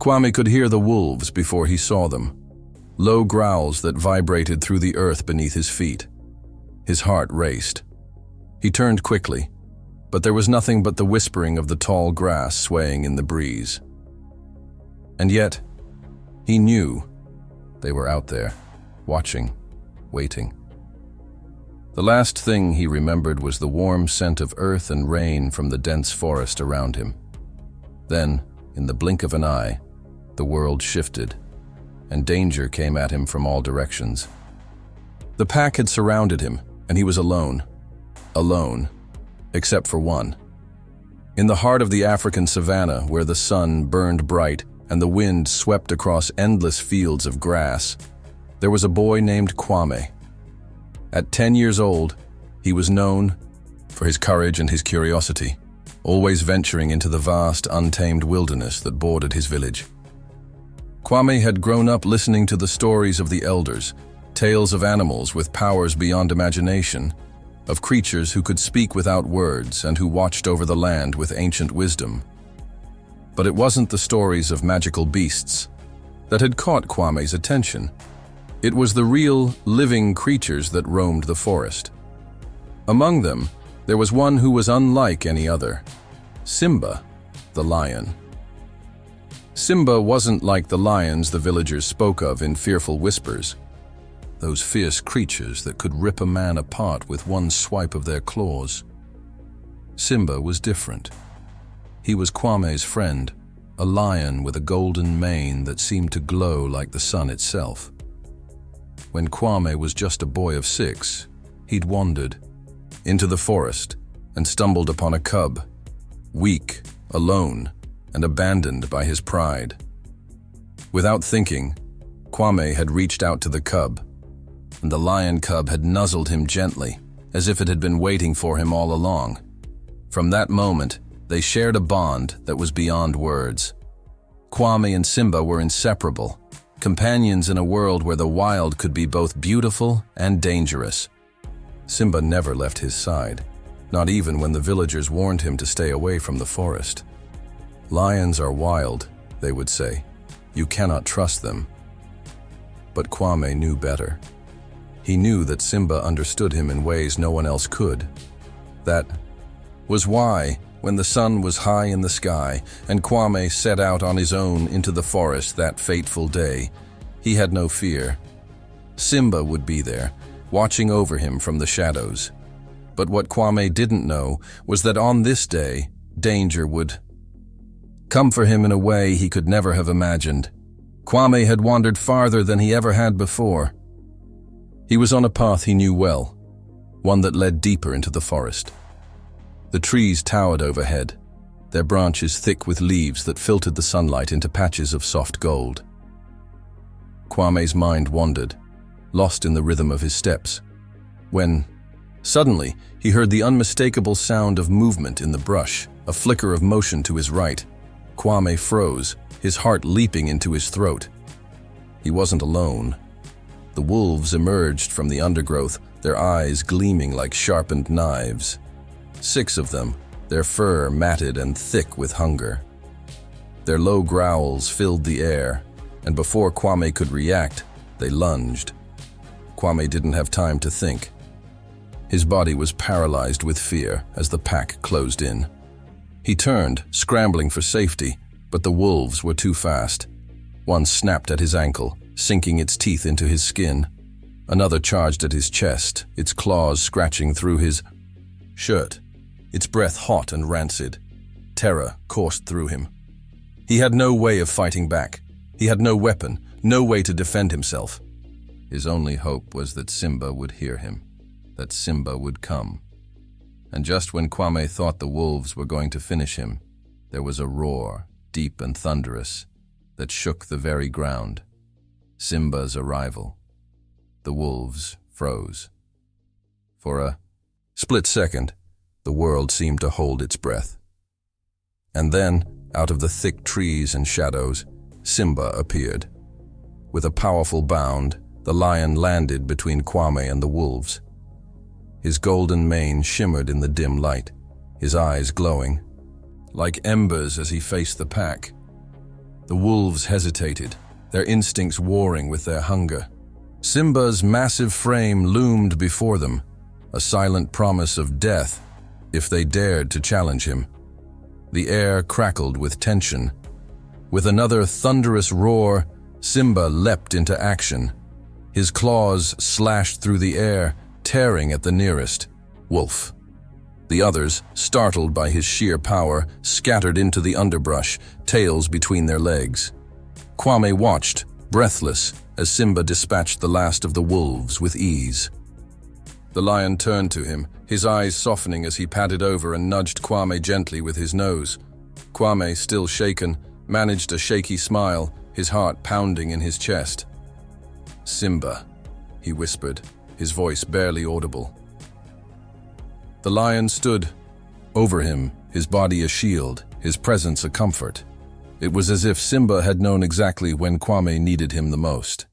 Kwame could hear the wolves before he saw them, low growls that vibrated through the earth beneath his feet. His heart raced. He turned quickly, but there was nothing but the whispering of the tall grass swaying in the breeze. And yet, he knew they were out there, watching, waiting. The last thing he remembered was the warm scent of earth and rain from the dense forest around him. Then, in the blink of an eye, the world shifted, and danger came at him from all directions. The pack had surrounded him, and he was alone. Alone, except for one. In the heart of the African savanna, where the sun burned bright and the wind swept across endless fields of grass, there was a boy named Kwame. At 10 years old, he was known for his courage and his curiosity, always venturing into the vast, untamed wilderness that bordered his village. Kwame had grown up listening to the stories of the elders, tales of animals with powers beyond imagination, of creatures who could speak without words and who watched over the land with ancient wisdom. But it wasn't the stories of magical beasts that had caught Kwame's attention. It was the real, living creatures that roamed the forest. Among them, there was one who was unlike any other: Simba, the lion. Simba wasn't like the lions the villagers spoke of in fearful whispers, those fierce creatures that could rip a man apart with one swipe of their claws. Simba was different. He was Kwame's friend, a lion with a golden mane that seemed to glow like the sun itself. When Kwame was just a boy of 6, he'd wandered into the forest and stumbled upon a cub, weak, alone, and abandoned by his pride. Without thinking, Kwame had reached out to the cub, and the lion cub had nuzzled him gently, as if it had been waiting for him all along. From that moment, they shared a bond that was beyond words. Kwame and Simba were inseparable, companions in a world where the wild could be both beautiful and dangerous. Simba never left his side, not even when the villagers warned him to stay away from the forest. Lions are wild, they would say. You cannot trust them. But Kwame knew better. He knew that Simba understood him in ways no one else could. That was why, when the sun was high in the sky and Kwame set out on his own into the forest that fateful day, he had no fear. Simba would be there, watching over him from the shadows. But what Kwame didn't know was that on this day, danger would come for him in a way he could never have imagined. Kwame had wandered farther than he ever had before. He was on a path he knew well, one that led deeper into the forest. The trees towered overhead, their branches thick with leaves that filtered the sunlight into patches of soft gold. Kwame's mind wandered, lost in the rhythm of his steps, when, suddenly, he heard the unmistakable sound of movement in the brush, a flicker of motion to his right. Kwame froze, his heart leaping into his throat. He wasn't alone. The wolves emerged from the undergrowth, their eyes gleaming like sharpened knives. 6 of them, their fur matted and thick with hunger. Their low growls filled the air, and before Kwame could react, they lunged. Kwame didn't have time to think. His body was paralyzed with fear as the pack closed in. He turned, scrambling for safety, but the wolves were too fast. One snapped at his ankle, sinking its teeth into his skin. Another charged at his chest, its claws scratching through his shirt, its breath hot and rancid. Terror coursed through him. He had no way of fighting back. He had no weapon, no way to defend himself. His only hope was that Simba would hear him, that Simba would come. And just when Kwame thought the wolves were going to finish him, there was a roar, deep and thunderous, that shook the very ground. Simba's arrival. The wolves froze. For a split second, the world seemed to hold its breath. And then, out of the thick trees and shadows, Simba appeared. With a powerful bound, the lion landed between Kwame and the wolves. His golden mane shimmered in the dim light, his eyes glowing, like embers as he faced the pack. The wolves hesitated, their instincts warring with their hunger. Simba's massive frame loomed before them, a silent promise of death if they dared to challenge him. The air crackled with tension. With another thunderous roar, Simba leapt into action. His claws slashed through the air, tearing at the nearest wolf. The others, startled by his sheer power, scattered into the underbrush, tails between their legs. Kwame watched, breathless, as Simba dispatched the last of the wolves with ease. The lion turned to him, his eyes softening as he padded over and nudged Kwame gently with his nose. Kwame, still shaken, managed a shaky smile, his heart pounding in his chest. "Simba," he whispered, his voice barely audible. The lion stood over him, his body a shield, his presence a comfort. It was as if Simba had known exactly when Kwame needed him the most.